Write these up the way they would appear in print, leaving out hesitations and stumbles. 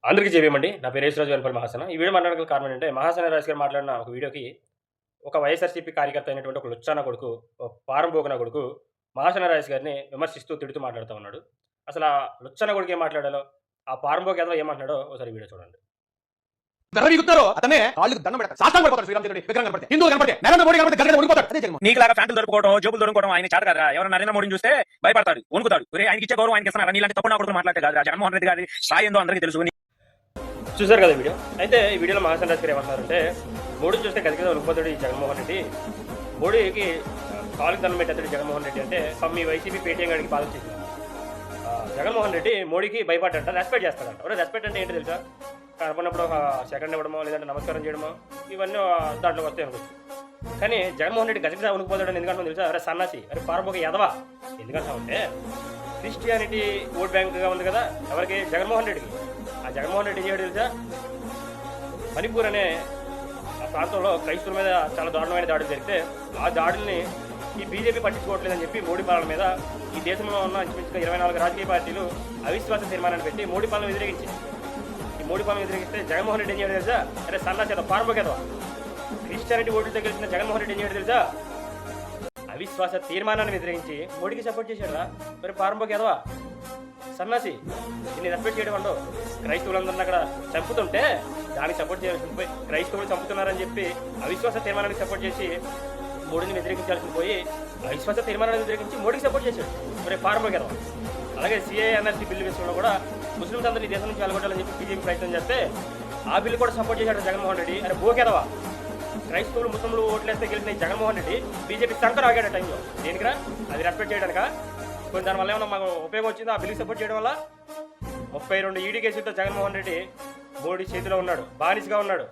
అందరికీ జేబీఎమండి. నా పేరు యేసురాజు వెనపల్లి మహాసేన. ఈ వీడియో మాట్లాడగల కారణం ఏంటంటే, మహాసేన రాజు గారు మాట్లాడిన ఒక వీడియోకి ఒక వైఎస్ఆర్‌సీపీ కార్యకర్త అయినటువంటి ఒక లుచ్చా నా కొడుకు, ఒక పారంబోకు నా కొడుకు మహాసేన రాజు గారిని విమర్శిస్తూ, తిడుతూ మాట్లాడుతా ఉన్నాడు. అసలు ఆ లుచ్చా నా కొడుకు ఏం మాట్లాడాలో, ఆ పారంబోకు ఎదవ ఏమంటున్నాడో ఒకసారి వీడియో చూడండి. విగుతారో అతనే కాళ్ళకి దండం పెడతారు. సాష్టాంగ పడిపోతారు. శ్రీరామచంద్రుడి విగ్రహం కనపడితే, హిందువులు కనపడితే, నరేంద్ర మోడీ కనపడితే గలగల ఉడిపోతాడు. అదే జగన్. నీకులాగా ఫ్యాంటులు దొరుకుకోవడం, జోబులు దొరుకుకోవడం ఆయన చేత కదా. ఎవరైనా నరేంద్ర మోడీని చూస్తే భయపడతాడు, వణుకుతాడు. ఆయనకి ఇచ్చే గౌరవం ఆయనకి ఇస్తున్నారు. నీలాంటి తప్పుడు నా కొడుకు మాట్లాడితే కాదు. జగన్మోహన్ రెడ్డి గారి స్థాయి ఏందో అందరికీ తెలుసు. చూసారు కదా వీడియో. అయితే ఈ వీడియోలో మహాసేన రాజు గారు ఏమంటున్నారంటే, మోడీని చూస్తే గదిగా వణుకుపోతాడు ఈ జగన్మోహన్ రెడ్డి. మోడీకి కాలుకి దండం పెట్టేస్తాడు జగన్మోహన్ రెడ్డి అంటే, మీ వైసీపీ పేటీఎం గారికి పాలన చేసింది. జగన్మోహన్ రెడ్డి మోడీకి భయపడ్డంట, రెస్పెక్ట్ చేస్తాడంట. రెస్పెక్ట్ అంటే ఏంటి తెలుసా? కనపడినప్పుడు ఒక సెకండ్ ఇవ్వడమో, లేదంటే నమస్కారం చేయడమో, ఇవన్నీ దాంట్లోకి వస్తాయి అనుకోవచ్చు. కానీ జగన్మోహన్ రెడ్డి గజగజ వణుకుపోతాడని ఎందుకంటే తెలుసా? అరే సన్నాసి, అరే పారబోక ఎదవా. ఎందుకంటే క్రిస్టియానిటీ ఓట్ బ్యాంక్గా ఉంది కదా ఎవరికి? జగన్మోహన్ రెడ్డికి. ఆ జగన్మోహన్ రెడ్డి చేయడం తెలుసా? మణిపూర్ అనే ఆ ప్రాంతంలో క్రైస్తవుల మీద చాలా దారుణమైన దాడులు జరిగితే, ఆ దాడుల్ని ఈ బీజేపీ పట్టించుకోవట్లేదని చెప్పి మోడీ పాలన మీద ఈ దేశంలో ఉన్న ఇంచుమించుగా 24 రాజకీయ పార్టీలు అవిశ్వాస తీర్మానాన్ని పెట్టి మోడీ పాలన వ్యతిరేకించింది. ఈ మోడీ పాలన వ్యతిరేకిస్తే జగన్మోహన్ రెడ్డి ఏం చేయడం తెలుసా? అరే సన్నాసేద పారబోకేదవా. క్రిస్టియానిటీ ఓట్లతో గెలిచిన జగన్మోహన్ రెడ్డి ఏం చేయడం తెలుసా? అవిశ్వాస తీర్మానాన్ని వ్యతిరేకించి మోడీకి సపోర్ట్ చేశాడా? మరి పారంబోకేదవా సన్నాసి. దీన్ని రెస్పెక్ట్ చేయడం అండో. క్రైస్తవులందరినీ అక్కడ చంపుతుంటే దానికి సపోర్ట్ చేయాల్సింది పోయి, క్రైస్తవులు చంపుతున్నారని చెప్పి అవిశ్వాస తీర్మానానికి సపోర్ట్ చేసి మోడీని వ్యతిరేకించాల్సింది పోయి, అవిశ్వాస తీర్మానాన్ని వ్యతిరేకించి మోడీకి సపోర్ట్ చేశాడు. మరి పారంబోకేదవా. అలాగే సిఏఎన్ఆర్సీ బిల్లు విషయంలో కూడా ముస్లింస్ అందరినీ దేశం నుంచి వెళ్ళగొట్టాలని చెప్పి బీజేపీ ప్రయత్నం చేస్తే ఆ బిల్లు కూడా సపోర్ట్ చేశాడు జగన్మోహన్ రెడ్డి. అరే బోకేదవా. క్రైస్తవులు ముస్లింలు ఓట్లేస్తే గెలిచిన జగన్మోహన్ రెడ్డి బీజేపీ సంకర్ ఆగాడు టైంలో. దేనికిరా? అది రెస్పెక్ట్ చేయడానిక? కొన్ని దానివల్ల ఏమన్నా మాకు ఉపయోగం వచ్చిందో ఆ బిల్లుకి సపోర్ట్ చేయడం వల్ల? 32 ఈడీ కేసులతో జగన్మోహన్ రెడ్డి మోడీ చేతిలో ఉన్నాడు, బానిసగా ఉన్నాడు.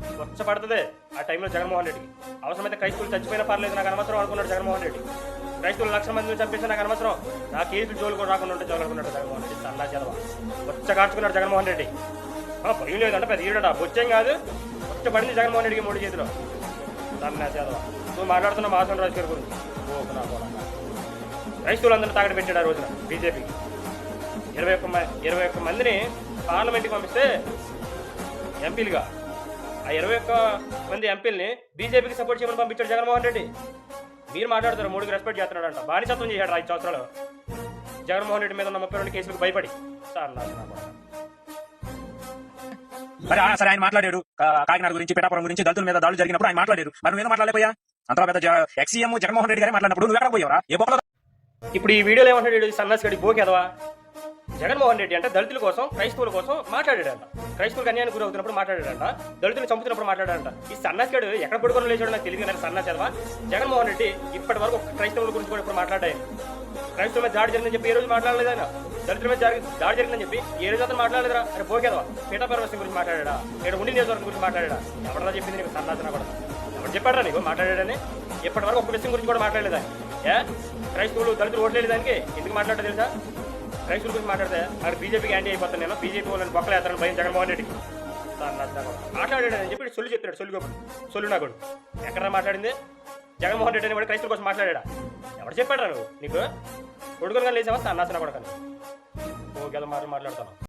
పడుతుంది ఆ టైంలో జగన్మోహన్ రెడ్డికి. అవసరమైతే క్రైస్తవులు చచ్చిపోయినా పర్లేదు, నాకు అనవసరం అనుకున్నాడు జగన్మోహన్ రెడ్డి. క్రైస్తవులు 1,00,000 మందిని చంపేసి నాకు అనవసరం, నా కేసులు జోలు కూడా రాకుండా ఉంటే చాలనుకున్నాడు జగన్మోహన్ రెడ్డి. సన్నా చదవ కాచుకున్నాడు జగన్మోహన్ రెడ్డి. భయం లేదంటే పెద్ద ఈడట, బొచ్చేం కాదు. పడింది జగన్మోహన్ రెడ్డికి మోడీ చేతిలో. సన్నా చదవ. నువ్వు మాట్లాడుతున్న మహాసేన రాజు గారి గురించి క్రైస్తవులందరినీ తాగడ పెట్టాడు ఆ రోజున బీజేపీకి. 21 మందిని పార్లమెంట్కి పంపిస్తే ఎంపీలుగా, ఆ 21 మంది ఎంపీలని బీజేపీకి సపోర్ట్ చేయమని పంపించాడు జగన్మోహన్ రెడ్డి. మీరు మాట్లాడతారు మోడీకి రెస్పెక్ట్ చేస్తున్నాడంట. బానిసత్వం చేశాడు 5 సంవత్సరాలు జగన్మోహన్ రెడ్డి మీద ఉన్న 32 కేసులకు భయపడి. మరి సరే ఆయన మాట్లాడాడు కాకినాడ గురించి, పిఠాపురం గురించి, దళితుల మీద దాడులు జరిగినప్పుడు ఆయన మాట్లాడారు. మరి నువ్వేదో మాట్లాడలేకపోయా? అంతలో పెద్ద ఎక్సీఎం జగన్మోహన్ రెడ్డి గారే మాట్లాడినప్పుడు నువ్వు ఎక్కడ పోయావరా? ఏ బొక్కలో? ఇప్పుడు ఈ వీడియోలో ఏమంటాడు? సన్నాసి గడి బోకేదవా. జగన్మోహన్ రెడ్డి అంటే దళితుల కోసం, క్రైస్తవుల కోసం మాట్లాడాడంట. క్రైస్తవులకు అన్యాయానికి గురి అవుతున్నప్పుడు మాట్లాడాడంట, దళితులు చంపుతున్నప్పుడు మాట్లాడాడంట. ఈ సన్నాసిగాడు ఎక్కడ పడుకొని లేచాడో నాకు తెలియదు కానీ సన్నాసేదవా. జగన్మోహన్ రెడ్డి ఇప్పటి వరకు క్రైస్తవుల గురించి కూడా ఇప్పుడు మాట్లాడాయి. క్రైస్తవుల మీద దాడి జరిగిందని చెప్పి ఏ రోజు మాట్లాడలేదు ఆయన. దళితుల మీద దాడి జరిగిందని చెప్పి ఏ రోజు అతను మాట్లాడలేదురా. అరే బోకేదవా. పీఠాపరవస్యం గురించి మాట్లాడా, ఇక్కడ ఉండి నియోజకవర్గం గురించి మాట్లాడా. ఎవడలా చెప్పింది నీకు సన్నాసన కూడా? ఎవరు చెప్పాడరా నీకు మాట్లాడాడని? ఇప్పటి వరకు ఒక విషయం గురించి కూడా మాట్లాడలేదా? క్రైస్తవులు దళితులు ఓట్లేదు దానికి ఎందుకు మాట్లాడటం తెలుసా? క్రైస్తవుల గురించి మాట్లాడితే అక్కడ బీజేపీకి యాంటీ అయిపోతాను నేను, బీజేపీ వాళ్ళని బొక్కలు వేస్తాను భయం జగన్మోహన్ రెడ్డికి. మాట్లాడాడని చెప్పి సొల్లు చెప్తాడు. సొల్లు నా కూడా ఎక్కడ మాట్లాడింది? జగన్మోహన్ రెడ్డి అని కూడా క్రైస్తవుల కోసం మాట్లాడా. ఎవరు చెప్పాడు నువ్వు? నీకు కొడుకులుగా లేసావా? సన్నాసన కూడా కానీ ఓ గెల మాట్లాడతాను.